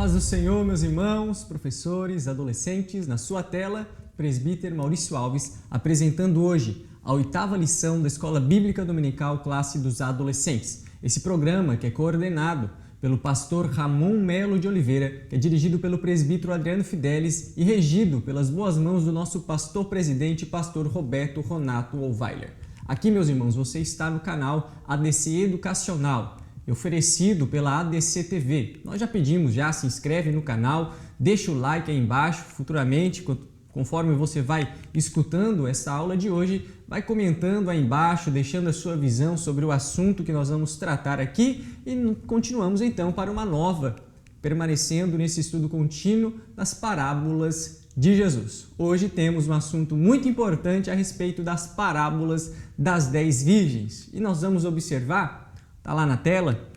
paz do Senhor, meus irmãos, professores, adolescentes, na sua tela, presbítero Maurício Alves, apresentando hoje a 8ª lição da Escola Bíblica Dominical Classe dos Adolescentes. Esse programa que é coordenado pelo pastor Ramon Melo de Oliveira, que é dirigido pelo presbítero Adriano Fidelis e regido pelas boas mãos do nosso pastor-presidente, pastor Roberto Ronato Olweiler. Aqui, meus irmãos, você está no canal ADC Educacional, oferecido pela ADC TV. Nós já pedimos, se inscreve no canal, deixa o like aí embaixo, futuramente, conforme você vai escutando essa aula de hoje, vai comentando aí embaixo, deixando a sua visão sobre o assunto que nós vamos tratar aqui e continuamos então para uma nova, permanecendo nesse estudo contínuo das parábolas de Jesus. Hoje temos um assunto muito importante a respeito das parábolas das 10 virgens e nós vamos observar, está lá na tela,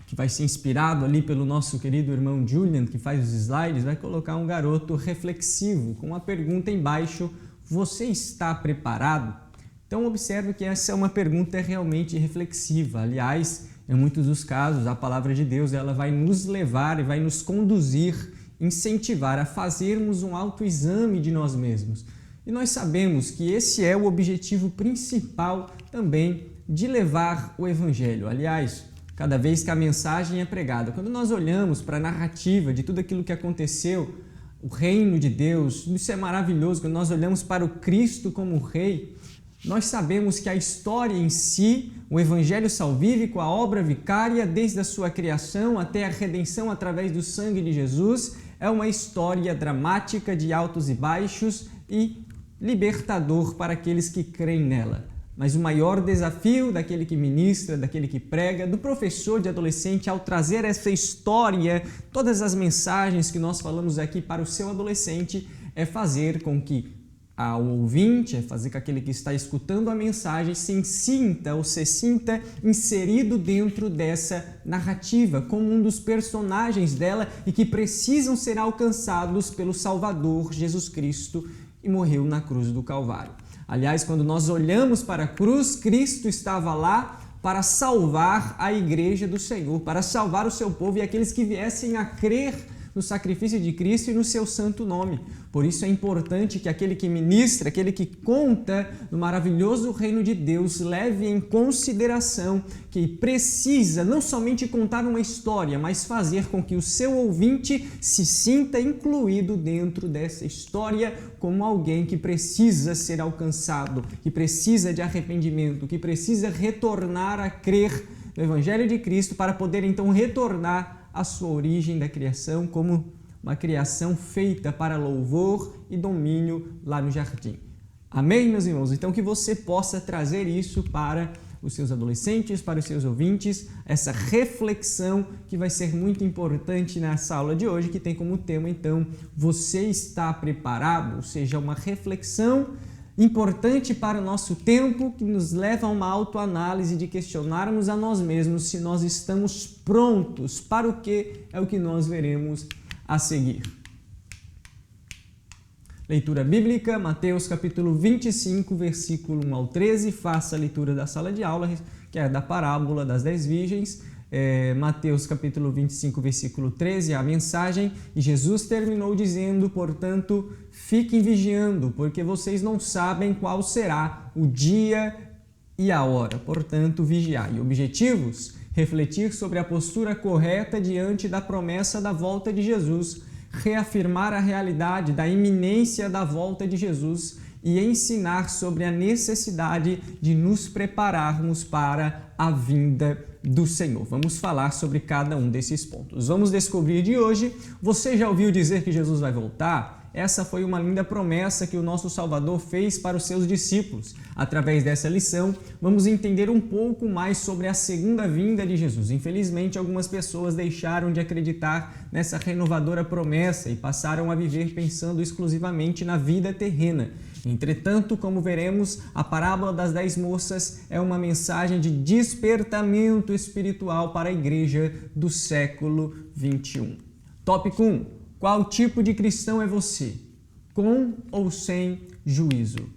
que vai ser inspirado ali pelo nosso querido irmão Julian, que faz os slides, vai colocar um garoto reflexivo com uma pergunta embaixo: você está preparado? Então observe que essa é uma pergunta realmente reflexiva. Aliás, em muitos dos casos, a palavra de Deus ela vai nos levar e vai nos conduzir, incentivar a fazermos um autoexame de nós mesmos. E nós sabemos que esse é o objetivo principal também de levar o Evangelho. Aliás, cada vez que a mensagem é pregada, quando nós olhamos para a narrativa de tudo aquilo que aconteceu, o reino de Deus, isso é maravilhoso, quando nós olhamos para o Cristo como Rei, nós sabemos que a história em si, o Evangelho salvífico, a obra vicária, desde a sua criação até a redenção através do sangue de Jesus, é uma história dramática de altos e baixos e libertador para aqueles que creem nela. Mas o maior desafio daquele que ministra, daquele que prega, do professor de adolescente, ao trazer essa história, todas as mensagens que nós falamos aqui para o seu adolescente, é fazer com que ao ouvinte, é fazer com que aquele que está escutando a mensagem se sinta inserido dentro dessa narrativa, como um dos personagens dela e que precisam ser alcançados pelo Salvador Jesus Cristo e morreu na cruz do Calvário. Aliás, quando nós olhamos para a cruz, Cristo estava lá para salvar a igreja do Senhor, para salvar o seu povo e aqueles que viessem a crer no sacrifício de Cristo e no seu santo nome. Por isso é importante que aquele que ministra, aquele que conta no maravilhoso reino de Deus, leve em consideração que precisa não somente contar uma história, mas fazer com que o seu ouvinte se sinta incluído dentro dessa história como alguém que precisa ser alcançado, que precisa de arrependimento, que precisa retornar a crer no Evangelho de Cristo para poder então retornar à sua origem da criação como uma criação feita para louvor e domínio lá no jardim. Amém, meus irmãos? Então que você possa trazer isso para os seus adolescentes, para os seus ouvintes, essa reflexão que vai ser muito importante nessa aula de hoje, que tem como tema, então, você está preparado? Ou seja, uma reflexão importante para o nosso tempo, que nos leva a uma autoanálise de questionarmos a nós mesmos se nós estamos prontos para o que é o que nós veremos a seguir. Leitura bíblica, Mateus capítulo 25, versículo 1 ao 13. Faça a leitura da sala de aula, que é da parábola das 10 virgens. Mateus capítulo 25, versículo 13, a mensagem, e Jesus terminou dizendo: portanto, fiquem vigiando, porque vocês não sabem qual será o dia e a hora. Portanto, vigiai. Objetivos: refletir sobre a postura correta diante da promessa da volta de Jesus, reafirmar a realidade da iminência da volta de Jesus e ensinar sobre a necessidade de nos prepararmos para a vinda do Senhor. Vamos falar sobre cada um desses pontos. Vamos descobrir de hoje: você já ouviu dizer que Jesus vai voltar? Essa foi uma linda promessa que o nosso Salvador fez para os seus discípulos. Através dessa lição, vamos entender um pouco mais sobre a segunda vinda de Jesus. Infelizmente, algumas pessoas deixaram de acreditar nessa renovadora promessa e passaram a viver pensando exclusivamente na vida terrena. Entretanto, como veremos, a parábola das 10 moças é uma mensagem de despertamento espiritual para a igreja do século 21. Tópico 1. Qual tipo de cristão é você? Com ou sem juízo?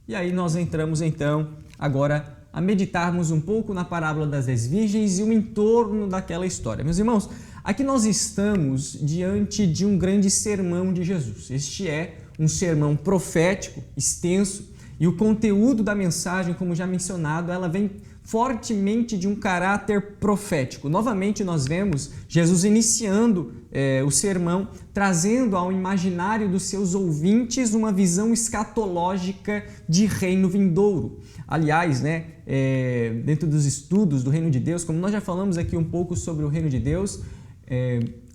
E aí nós entramos então agora a meditarmos um pouco na parábola das 10 virgens e o entorno daquela história. Meus irmãos, aqui nós estamos diante de um grande sermão de Jesus. Este é um sermão profético, extenso, e o conteúdo da mensagem, como já mencionado, ela vem fortemente de um caráter profético. Novamente nós vemos Jesus iniciando o sermão, trazendo ao imaginário dos seus ouvintes uma visão escatológica de reino vindouro. Aliás, dentro dos estudos do reino de Deus, como nós já falamos aqui um pouco sobre o reino de Deus,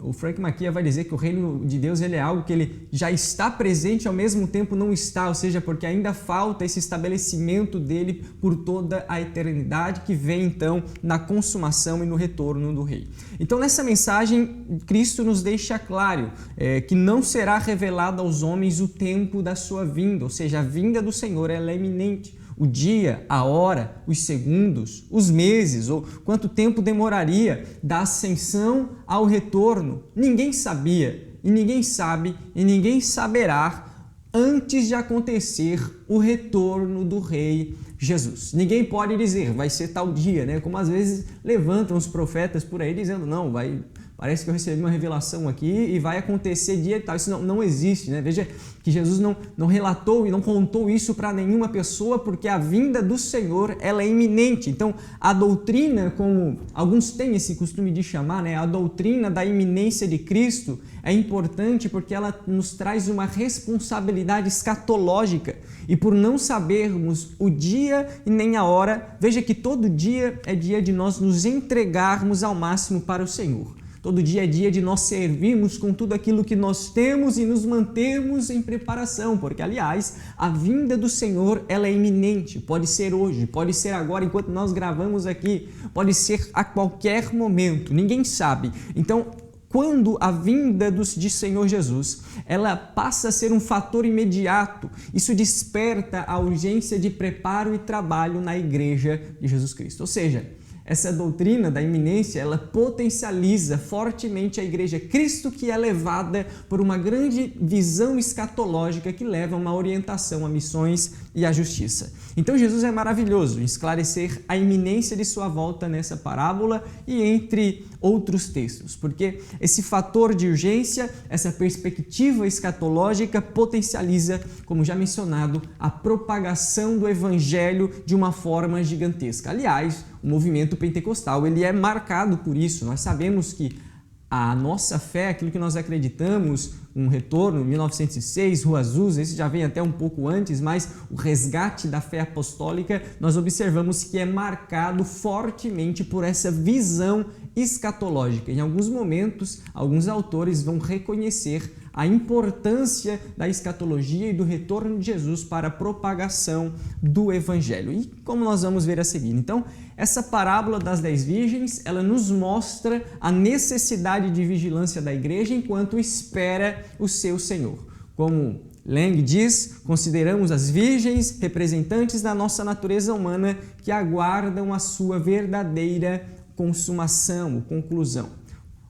o Frank McKeon vai dizer que o reino de Deus ele é algo que ele já está presente e ao mesmo tempo não está, ou seja, porque ainda falta esse estabelecimento dele por toda a eternidade que vem então na consumação e no retorno do rei. Então nessa mensagem Cristo nos deixa claro que não será revelado aos homens o tempo da sua vinda, ou seja, a vinda do Senhor ela é iminente. O dia, a hora, os segundos, os meses ou quanto tempo demoraria da ascensão ao retorno, ninguém sabia e ninguém sabe e ninguém saberá antes de acontecer o retorno do Rei Jesus. Ninguém pode dizer, vai ser tal dia, né? Como às vezes levantam os profetas por aí dizendo, não, parece que eu recebi uma revelação aqui e vai acontecer dia e tal. Isso não existe, né? Veja que Jesus não relatou e não contou isso para nenhuma pessoa porque a vinda do Senhor ela é iminente. Então, a doutrina, como alguns têm esse costume de chamar, né? A doutrina da iminência de Cristo é importante porque ela nos traz uma responsabilidade escatológica. E por não sabermos o dia e nem a hora, veja que todo dia é dia de nós nos entregarmos ao máximo para o Senhor. Todo dia é dia de nós servirmos com tudo aquilo que nós temos e nos mantermos em preparação, porque, aliás, a vinda do Senhor ela é iminente. Pode ser hoje, pode ser agora, enquanto nós gravamos aqui, pode ser a qualquer momento, ninguém sabe. Então, quando a vinda de Senhor Jesus, ela passa a ser um fator imediato, isso desperta a urgência de preparo e trabalho na igreja de Jesus Cristo. Ou seja, essa doutrina da iminência, ela potencializa fortemente a igreja Cristo, que é levada por uma grande visão escatológica que leva a uma orientação a missões e à justiça. Então Jesus é maravilhoso em esclarecer a iminência de sua volta nessa parábola e entre outros textos, porque esse fator de urgência, essa perspectiva escatológica potencializa, como já mencionado, a propagação do evangelho de uma forma gigantesca. Aliás, o movimento pentecostal ele é marcado por isso. Nós sabemos que a nossa fé, aquilo que nós acreditamos, um retorno, 1906, Rua Azusa, esse já vem até um pouco antes, mas o resgate da fé apostólica, nós observamos que é marcado fortemente por essa visão escatológica. Em alguns momentos, alguns autores vão reconhecer a importância da escatologia e do retorno de Jesus para a propagação do Evangelho. E como nós vamos ver a seguir. Então, essa parábola das 10 virgens, ela nos mostra a necessidade de vigilância da igreja enquanto espera o seu Senhor. Como Lang diz, consideramos as virgens representantes da nossa natureza humana que aguardam a sua verdadeira consumação ou conclusão.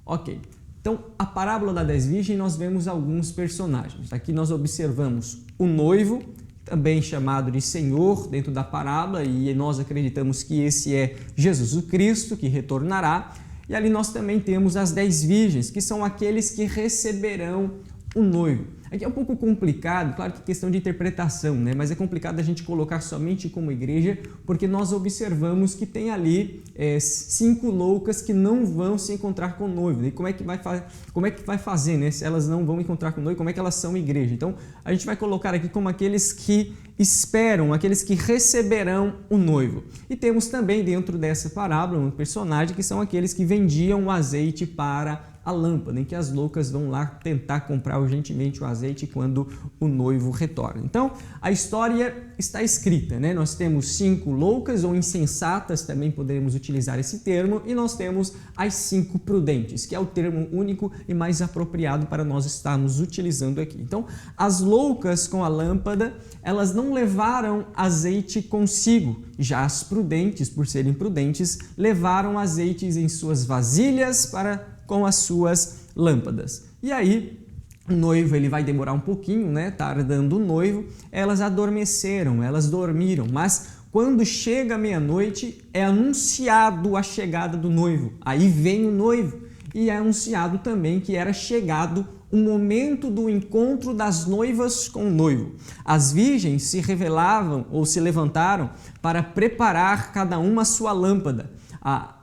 Ok. Então, a parábola das 10 virgens, nós vemos alguns personagens. Aqui nós observamos o noivo, também chamado de Senhor dentro da parábola, e nós acreditamos que esse é Jesus o Cristo, que retornará. E ali nós também temos as 10 virgens, que são aqueles que receberão o noivo. Aqui é um pouco complicado, claro que questão de interpretação, né? Mas é complicado a gente colocar somente como igreja, porque nós observamos que tem ali 5 loucas que não vão se encontrar com o noivo. E como é que vai fazer, né? Se elas não vão encontrar com o noivo, como é que elas são igreja? Então, a gente vai colocar aqui como aqueles que esperam, aqueles que receberão o noivo. E temos também dentro dessa parábola um personagem que são aqueles que vendiam o azeite para a lâmpada, em que as loucas vão lá tentar comprar urgentemente o azeite quando o noivo retorna. Então, a história está escrita, né? Nós temos 5 loucas ou insensatas, também poderemos utilizar esse termo, e nós temos as 5 prudentes, que é o termo único e mais apropriado para nós estarmos utilizando aqui. Então, as loucas com a lâmpada, elas não levaram azeite consigo, já as prudentes, por serem prudentes, levaram azeites em suas vasilhas com as suas lâmpadas. E aí, o noivo ele vai demorar um pouquinho, né? Tardando o noivo, elas adormeceram, elas dormiram, mas Quando chega a meia-noite, é anunciado a chegada do noivo. Aí vem o noivo e é anunciado também que era chegado o momento do encontro das noivas com o noivo. As virgens se revelavam ou se levantaram para preparar cada uma a sua lâmpada. A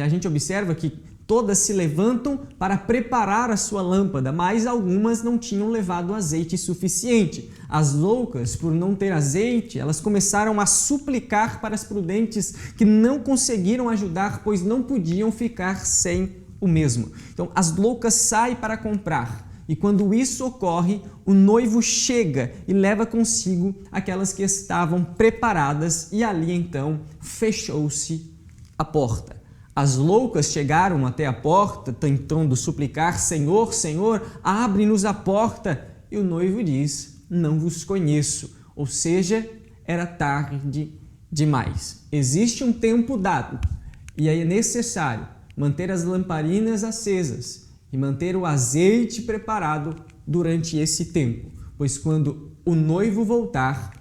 gente observa que todas se levantam para preparar a sua lâmpada, mas algumas não tinham levado azeite suficiente. As loucas, por não ter azeite, elas começaram a suplicar para as prudentes que não conseguiram ajudar, pois não podiam ficar sem o mesmo. Então, as loucas saem para comprar. E quando isso ocorre, o noivo chega e leva consigo aquelas que estavam preparadas e ali então fechou-se a porta. As loucas chegaram até a porta tentando suplicar: Senhor, Senhor, abre-nos a porta. E o noivo diz: não vos conheço. Ou seja, era tarde demais. Existe um tempo dado e aí é necessário manter as lamparinas acesas e manter o azeite preparado durante esse tempo, pois quando o noivo voltar,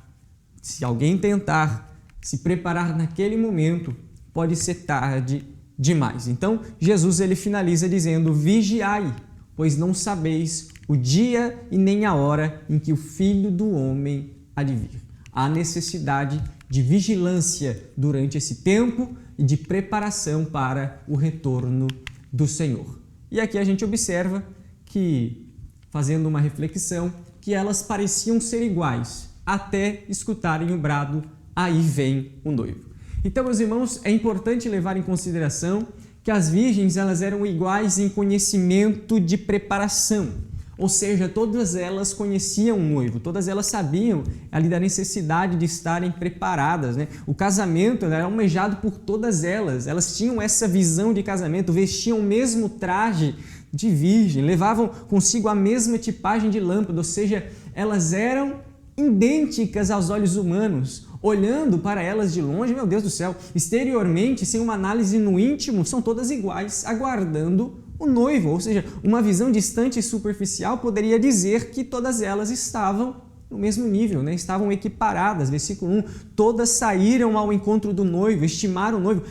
se alguém tentar se preparar naquele momento, pode ser tarde demais. Então, Jesus ele finaliza dizendo: vigiai, pois não sabeis o dia e nem a hora em que o Filho do Homem há de vir. Há necessidade de vigilância durante esse tempo e de preparação para o retorno do Senhor. E aqui a gente observa que, fazendo uma reflexão, que elas pareciam ser iguais, até escutarem o brado: aí vem o noivo. Então, meus irmãos, é importante levar em consideração que as virgens elas eram iguais em conhecimento de preparação. Ou seja, todas elas conheciam o noivo, todas elas sabiam ali da necessidade de estarem preparadas, né? O casamento era almejado por todas elas tinham essa visão de casamento, vestiam o mesmo traje de virgem, levavam consigo a mesma tipagem de lâmpada, ou seja, elas eram idênticas aos olhos humanos. Olhando para elas de longe, meu Deus do céu, exteriormente, sem uma análise no íntimo, são todas iguais, aguardando o noivo, ou seja, uma visão distante e superficial poderia dizer que todas elas estavam no mesmo nível, né? Estavam equiparadas. Versículo 1, todas saíram ao encontro do noivo, estimaram o noivo,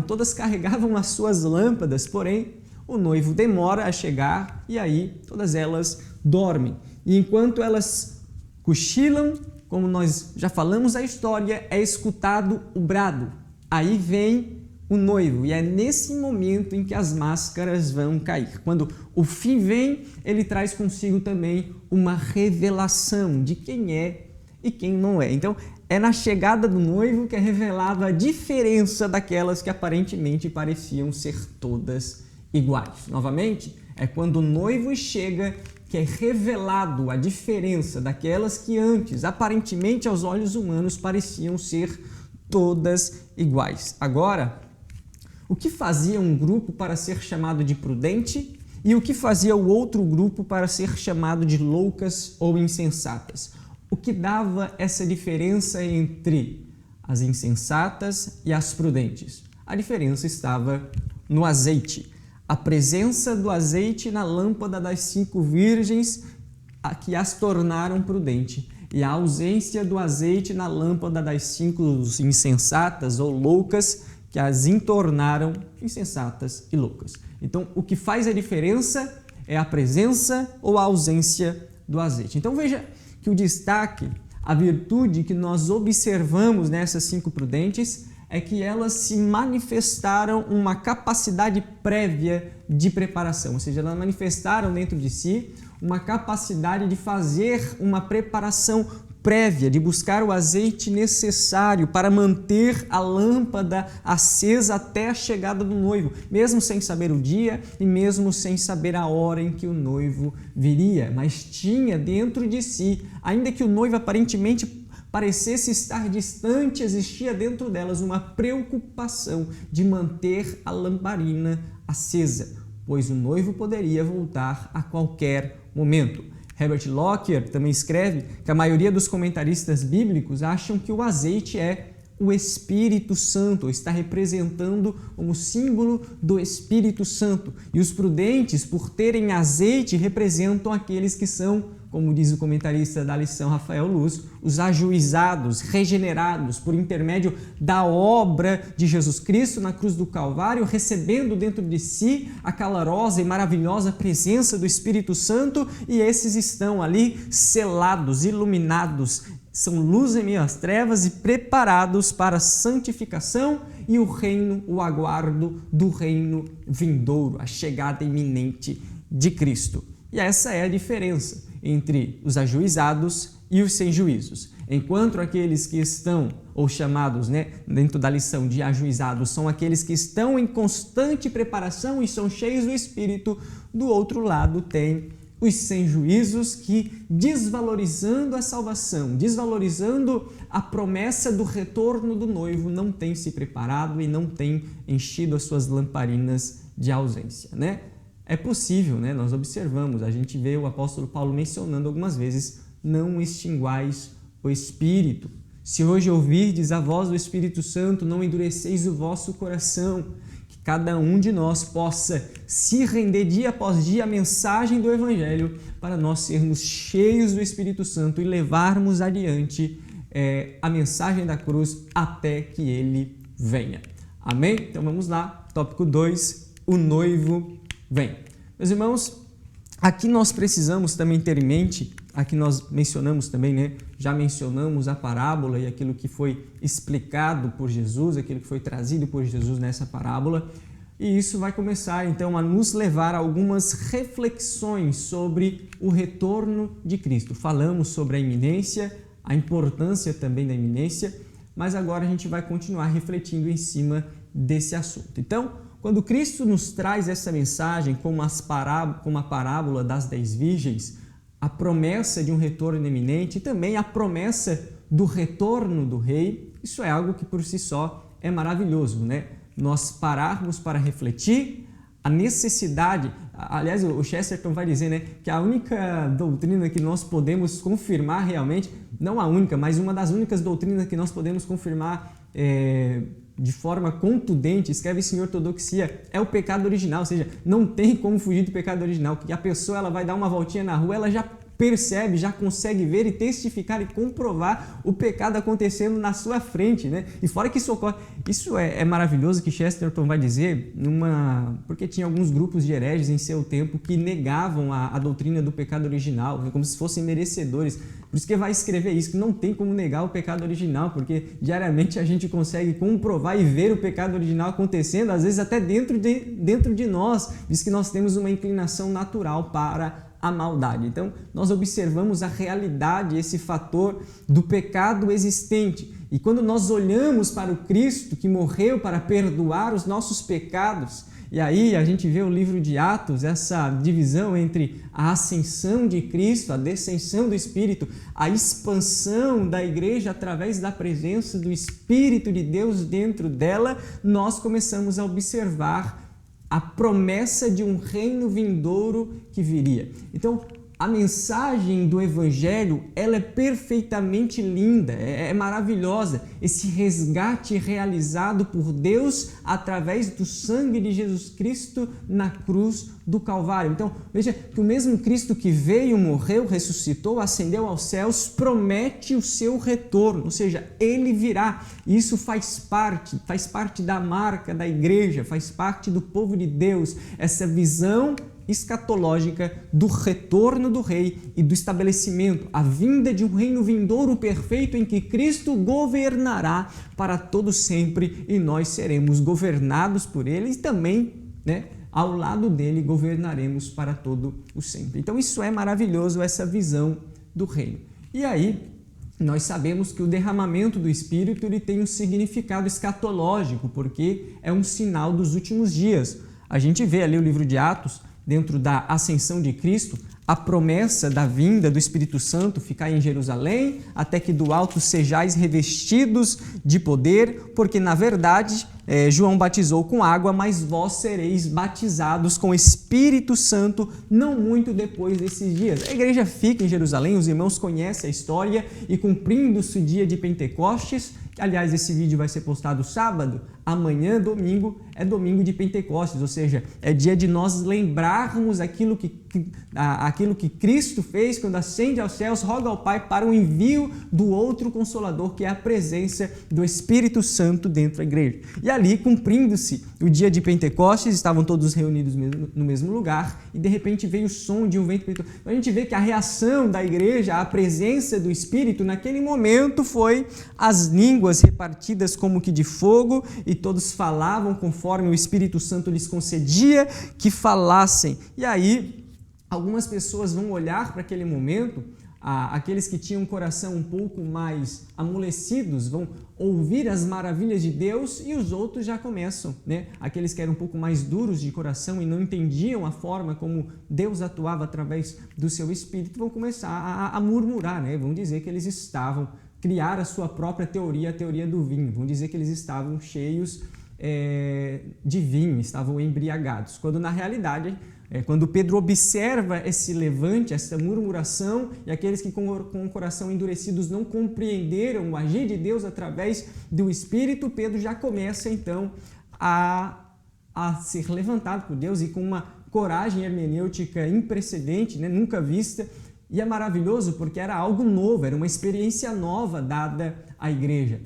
todas carregavam as suas lâmpadas, porém o noivo demora a chegar e aí todas elas dormem. E enquanto elas cochilam, como nós já falamos a história, é escutado o brado. Aí vem o noivo, e é nesse momento em que as máscaras vão cair. Quando o fim vem, ele traz consigo também uma revelação de quem é e quem não é. Então, é na chegada do noivo que é revelada a diferença daquelas que aparentemente pareciam ser todas iguais. Novamente, é quando o noivo chega que é revelado a diferença daquelas que antes, aparentemente aos olhos humanos, pareciam ser todas iguais. Agora, o que fazia um grupo para ser chamado de prudente e o que fazia o outro grupo para ser chamado de loucas ou insensatas? O que dava essa diferença entre as insensatas e as prudentes? A diferença estava no azeite. A presença do azeite na lâmpada das 5 virgens que as tornaram prudentes e a ausência do azeite na lâmpada das 5 insensatas ou loucas que as entornaram insensatas e loucas. Então, o que faz a diferença é a presença ou a ausência do azeite. Então, veja que o destaque, a virtude que nós observamos nessas 5 prudentes é que elas se manifestaram uma capacidade prévia de preparação, ou seja, elas manifestaram dentro de si uma capacidade de fazer uma preparação prévia, de buscar o azeite necessário para manter a lâmpada acesa até a chegada do noivo, mesmo sem saber o dia e mesmo sem saber a hora em que o noivo viria, mas tinha dentro de si, ainda que o noivo aparentemente parecesse estar distante, existia dentro delas uma preocupação de manter a lamparina acesa, pois o noivo poderia voltar a qualquer momento. Herbert Lockyer também escreve que a maioria dos comentaristas bíblicos acham que o azeite é o Espírito Santo, ou está representando como símbolo do Espírito Santo. E os prudentes, por terem azeite, representam aqueles que são como diz o comentarista da lição Rafael Luz, os ajuizados, regenerados por intermédio da obra de Jesus Cristo na cruz do Calvário, recebendo dentro de si a calorosa e maravilhosa presença do Espírito Santo, e esses estão ali selados, iluminados, são luz em meio às trevas e preparados para a santificação e o reino, o aguardo do reino vindouro, a chegada iminente de Cristo. E essa é a diferença entre os ajuizados e os sem juízos. Enquanto aqueles que estão, ou chamados, dentro da lição de ajuizados, são aqueles que estão em constante preparação e são cheios do Espírito, do outro lado tem os sem juízos que, desvalorizando a salvação, desvalorizando a promessa do retorno do noivo, não têm se preparado e não têm enchido as suas lamparinas de ausência, É possível, nós observamos, a gente vê o apóstolo Paulo mencionando algumas vezes, não extinguais o Espírito. Se hoje ouvirdes a voz do Espírito Santo, não endureceis o vosso coração. Que cada um de nós possa se render dia após dia à mensagem do Evangelho para nós sermos cheios do Espírito Santo e levarmos adiante a mensagem da cruz até que Ele venha. Amém? Então vamos lá, tópico 2, o noivo vem. Meus irmãos, aqui nós precisamos também ter em mente, aqui nós mencionamos também, já mencionamos a parábola e aquilo que foi explicado por Jesus, aquilo que foi trazido por Jesus nessa parábola, e isso vai começar então a nos levar a algumas reflexões sobre o retorno de Cristo. Falamos sobre a iminência, a importância também da iminência, mas agora a gente vai continuar refletindo em cima desse assunto. Então, quando Cristo nos traz essa mensagem como a parábola das 10 virgens, a promessa de um retorno iminente e também a promessa do retorno do rei, isso é algo que por si só é maravilhoso, Nós pararmos para refletir a necessidade, aliás, o Chesterton vai dizer, que a única doutrina que nós podemos confirmar realmente, não a única, mas uma das únicas doutrinas que nós podemos confirmar de forma contundente, escreve em ortodoxia, é o pecado original, ou seja, não tem como fugir do pecado original, porque a pessoa ela vai dar uma voltinha na rua, ela já percebe, já consegue ver e testificar e comprovar o pecado acontecendo na sua frente, E fora que isso ocorre, isso é maravilhoso que Chesterton vai dizer, porque tinha alguns grupos de hereges em seu tempo que negavam a doutrina do pecado original, como se fossem merecedores. Por isso que vai escrever isso, que não tem como negar o pecado original, porque diariamente a gente consegue comprovar e ver o pecado original acontecendo, às vezes até dentro de nós, visto que nós temos uma inclinação natural para a maldade. Então, nós observamos a realidade, esse fator do pecado existente. E quando nós olhamos para o Cristo que morreu para perdoar os nossos pecados, e aí a gente vê o livro de Atos, essa divisão entre a ascensão de Cristo, a descensão do Espírito, a expansão da igreja através da presença do Espírito de Deus dentro dela, nós começamos a observar a promessa de um reino vindouro que viria. Então, a mensagem do Evangelho, ela é perfeitamente linda, é maravilhosa. Esse resgate realizado por Deus através do sangue de Jesus Cristo na cruz do Calvário. Então, veja que o mesmo Cristo que veio, morreu, ressuscitou, ascendeu aos céus, promete o seu retorno, ou seja, Ele virá. E isso faz parte da marca da igreja, faz parte do povo de Deus, essa visão escatológica do retorno do rei e do estabelecimento, a vinda de um reino vindouro perfeito em que Cristo governará para todo sempre e nós seremos governados por Ele e também, ao lado dele governaremos para todo o sempre. Então isso é maravilhoso, essa visão do reino. E aí, nós sabemos que o derramamento do Espírito ele tem um significado escatológico, porque é um sinal dos últimos dias. A gente vê ali o livro de Atos, dentro da ascensão de Cristo, a promessa da vinda do Espírito Santo ficar em Jerusalém, até que do alto sejais revestidos de poder, porque na verdade João batizou com água, mas vós sereis batizados com Espírito Santo não muito depois desses dias. A igreja fica em Jerusalém, os irmãos conhecem a história e cumprindo-se o dia de Pentecostes, aliás, esse vídeo vai ser postado sábado, amanhã, domingo, é domingo de Pentecostes, ou seja, é dia de nós lembrarmos aquilo que Cristo fez quando ascende aos céus, roga ao Pai para o envio do outro Consolador, que é a presença do Espírito Santo dentro da igreja. E ali, cumprindo-se o dia de Pentecostes, estavam todos reunidos no mesmo lugar e de repente veio o som de um vento. Então, a gente vê que a reação da igreja à presença do Espírito naquele momento foi as línguas repartidas como que de fogo, e todos falavam conforme o Espírito Santo lhes concedia que falassem. E aí, algumas pessoas vão olhar para aquele momento, aqueles que tinham um coração um pouco mais amolecidos vão ouvir as maravilhas de Deus, e os outros já começam, né? Aqueles que eram um pouco mais duros de coração e não entendiam a forma como Deus atuava através do seu Espírito, vão começar a murmurar, né? Vão dizer que eles criar a sua própria teoria, a teoria do vinho. Vão dizer que eles estavam cheios de vinho, estavam embriagados. Quando na realidade, quando Pedro observa esse levante, essa murmuração, e aqueles que com o coração endurecidos não compreenderam o agir de Deus através do Espírito, Pedro já começa então a ser levantado por Deus, e com uma coragem hermenêutica imprecedente, né, nunca vista. E é maravilhoso porque era algo novo, era uma experiência nova dada à igreja.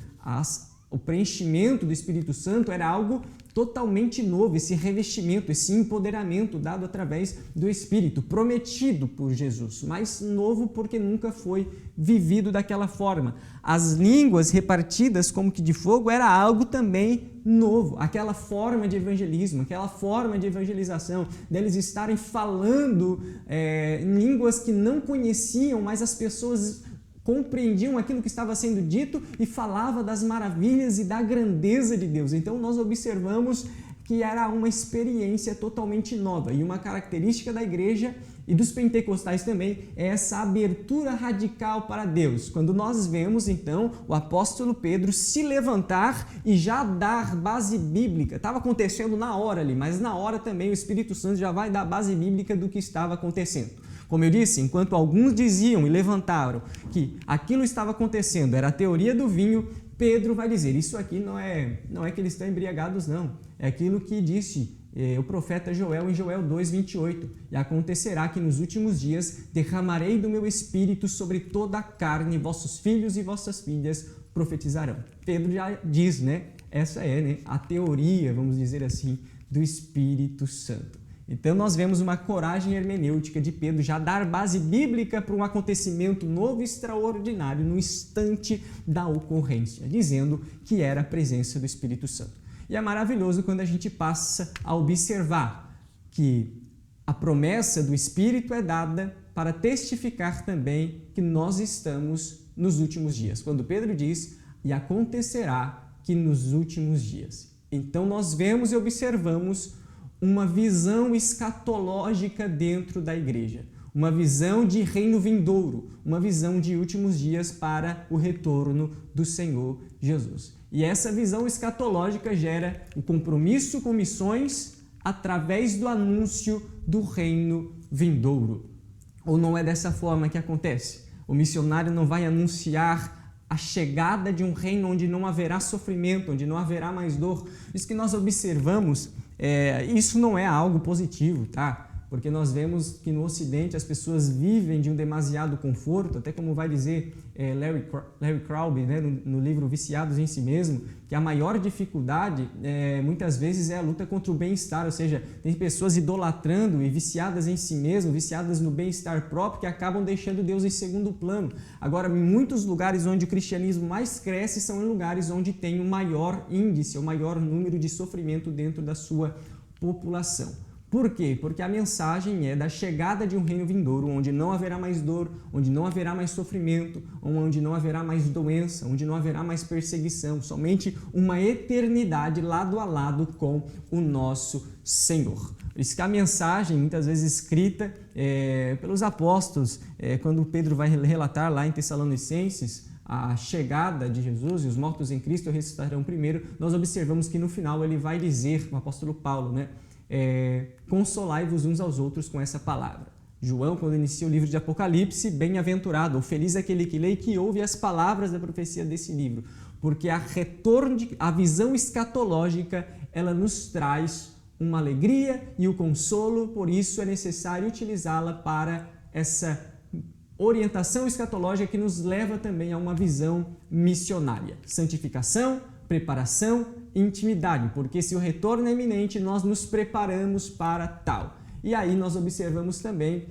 O preenchimento do Espírito Santo era algo totalmente novo, esse revestimento, esse empoderamento dado através do Espírito, prometido por Jesus, mas novo porque nunca foi vivido daquela forma. As línguas repartidas como que de fogo era algo também novo, aquela forma de evangelismo, aquela forma de evangelização, deles estarem falando em línguas que não conheciam, mas as pessoas compreendiam aquilo que estava sendo dito e falava das maravilhas e da grandeza de Deus. Então nós observamos que era uma experiência totalmente nova, e uma característica da igreja e dos pentecostais também é essa abertura radical para Deus. Quando nós vemos então o apóstolo Pedro se levantar e já dar base bíblica, estava acontecendo na hora ali, mas na hora também o Espírito Santo já vai dar base bíblica do que estava acontecendo. Como eu disse, enquanto alguns diziam e levantaram que aquilo estava acontecendo era a teoria do vinho, Pedro vai dizer, isso aqui não é que eles estão embriagados, não. É aquilo que disse o profeta Joel em Joel 2:28. E acontecerá que nos últimos dias derramarei do meu espírito sobre toda a carne, vossos filhos e vossas filhas profetizarão. Pedro já diz, né? Essa é, né, a teoria, vamos dizer assim, do Espírito Santo. Então nós vemos uma coragem hermenêutica de Pedro já dar base bíblica para um acontecimento novo e extraordinário no instante da ocorrência, dizendo que era a presença do Espírito Santo. E é maravilhoso quando a gente passa a observar que a promessa do Espírito é dada para testificar também que nós estamos nos últimos dias. Quando Pedro diz, e acontecerá que nos últimos dias. Então nós vemos e observamos uma visão escatológica dentro da igreja, uma visão de reino vindouro, uma visão de últimos dias para o retorno do Senhor Jesus. E essa visão escatológica gera o compromisso com missões através do anúncio do reino vindouro. Ou não é dessa forma que acontece? O missionário não vai anunciar a chegada de um reino onde não haverá sofrimento, onde não haverá mais dor. Isso que nós observamos, isso não é algo positivo, tá? Porque nós vemos que no Ocidente as pessoas vivem de um demasiado conforto, até como vai dizer Larry Crabb, né, no livro Viciados em Si Mesmo, que a maior dificuldade muitas vezes é a luta contra o bem-estar, ou seja, tem pessoas idolatrando e viciadas em si mesmo, viciadas no bem-estar próprio, que acabam deixando Deus em segundo plano. Agora, em muitos lugares onde o cristianismo mais cresce são em lugares onde tem o maior índice, o maior número de sofrimento dentro da sua população. Por quê? Porque a mensagem é da chegada de um reino vindouro, onde não haverá mais dor, onde não haverá mais sofrimento, onde não haverá mais doença, onde não haverá mais perseguição, somente uma eternidade lado a lado com o nosso Senhor. Por isso que a mensagem, muitas vezes escrita pelos apóstolos, quando Pedro vai relatar lá em Tessalonicenses, a chegada de Jesus e os mortos em Cristo ressuscitarão primeiro, nós observamos que no final ele vai dizer, o apóstolo Paulo, né? Consolai-vos uns aos outros com essa palavra. João, quando inicia o livro de Apocalipse, bem-aventurado ou feliz aquele que lê e que ouve as palavras da profecia desse livro, porque a visão escatológica, ela nos traz uma alegria e o consolo, por isso é necessário utilizá-la para essa orientação escatológica que nos leva também a uma visão missionária. Santificação, preparação e intimidade, porque se o retorno é iminente, nós nos preparamos para tal. E aí nós observamos também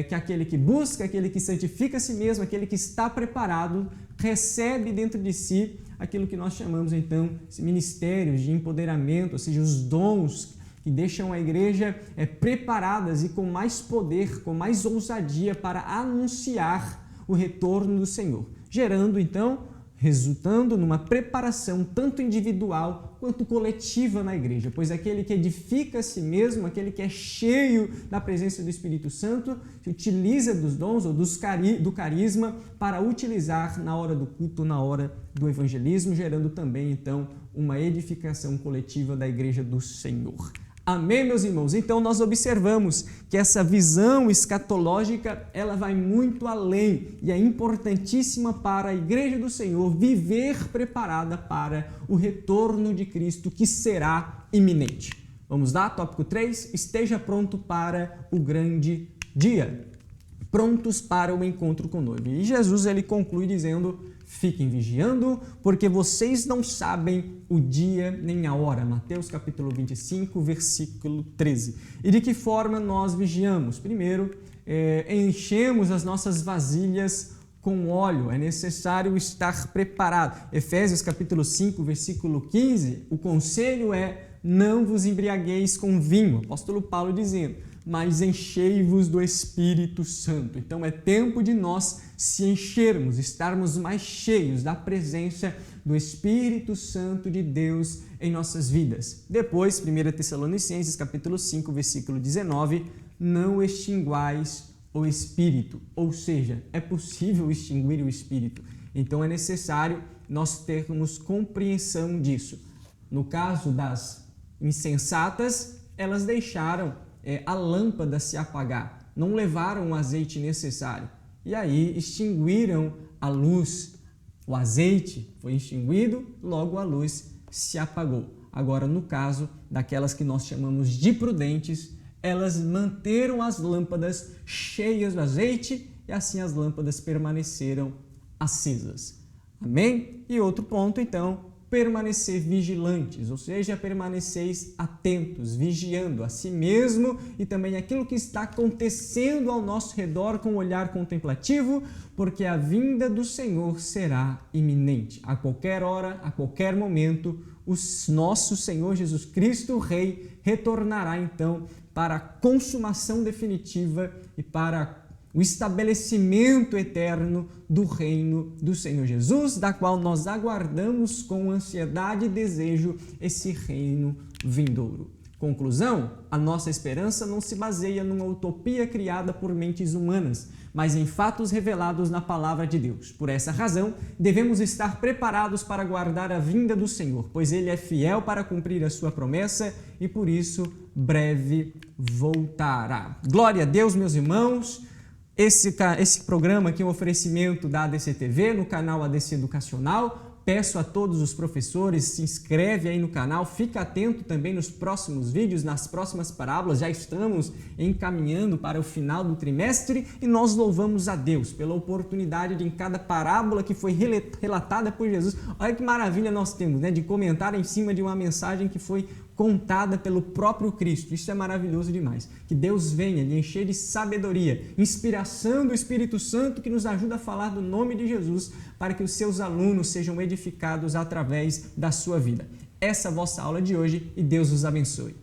que aquele que busca, aquele que santifica a si mesmo, aquele que está preparado, recebe dentro de si aquilo que nós chamamos então de ministérios de empoderamento, ou seja, os dons que deixam a igreja preparadas e com mais poder, com mais ousadia para anunciar o retorno do Senhor, gerando então, resultando numa preparação tanto individual quanto coletiva na igreja, pois aquele que edifica a si mesmo, aquele que é cheio da presença do Espírito Santo, se utiliza dos dons ou do carisma para utilizar na hora do culto, na hora do evangelismo, gerando também então uma edificação coletiva da igreja do Senhor. Amém, meus irmãos? Então nós observamos que essa visão escatológica, ela vai muito além e é importantíssima para a igreja do Senhor viver preparada para o retorno de Cristo que será iminente. Vamos lá, tópico 3, esteja pronto para o grande dia. Prontos para o encontro com o noivo. E Jesus ele conclui dizendo: fiquem vigiando, porque vocês não sabem o dia nem a hora. Mateus capítulo 25, versículo 13. E de que forma nós vigiamos? Primeiro, enchemos as nossas vasilhas com óleo. É necessário estar preparado. Efésios capítulo 5, versículo 15, o conselho é: não vos embriagueis com vinho. O apóstolo Paulo dizendo: mas enchei-vos do Espírito Santo. Então é tempo de nós se enchermos, estarmos mais cheios da presença do Espírito Santo de Deus em nossas vidas. Depois, 1 Tessalonicenses, capítulo 5, versículo 19, não extinguais o Espírito, ou seja, é possível extinguir o Espírito. Então é necessário nós termos compreensão disso. No caso das insensatas, elas deixaram a lâmpada se apagar, não levaram o azeite necessário e aí extinguiram a luz. O azeite foi extinguido, logo a luz se apagou. Agora, no caso daquelas que nós chamamos de prudentes, elas manteram as lâmpadas cheias do azeite e assim as lâmpadas permaneceram acesas. Amém? E outro ponto, então, permanecer vigilantes, ou seja, permaneceis atentos, vigiando a si mesmo e também aquilo que está acontecendo ao nosso redor com um olhar contemplativo, porque a vinda do Senhor será iminente. A qualquer hora, a qualquer momento, o nosso Senhor Jesus Cristo, o Rei, retornará então para a consumação definitiva e para o estabelecimento eterno do reino do Senhor Jesus, da qual nós aguardamos com ansiedade e desejo esse reino vindouro. Conclusão, a nossa esperança não se baseia numa utopia criada por mentes humanas, mas em fatos revelados na palavra de Deus. Por essa razão, devemos estar preparados para aguardar a vinda do Senhor, pois Ele é fiel para cumprir a sua promessa e por isso breve voltará. Glória a Deus, meus irmãos! Esse programa aqui é um oferecimento da ADC TV, no canal ADC Educacional. Peço a todos os professores, se inscreve aí no canal, fica atento também nos próximos vídeos, nas próximas parábolas. Já estamos encaminhando para o final do trimestre e nós louvamos a Deus pela oportunidade de, em cada parábola que foi relatada por Jesus, olha que maravilha nós temos, né? De comentar em cima de uma mensagem que foi contada pelo próprio Cristo. Isso é maravilhoso demais. Que Deus venha lhe encher de sabedoria, inspiração do Espírito Santo que nos ajuda a falar do nome de Jesus para que os seus alunos sejam edificados através da sua vida. Essa é a vossa aula de hoje e Deus os abençoe.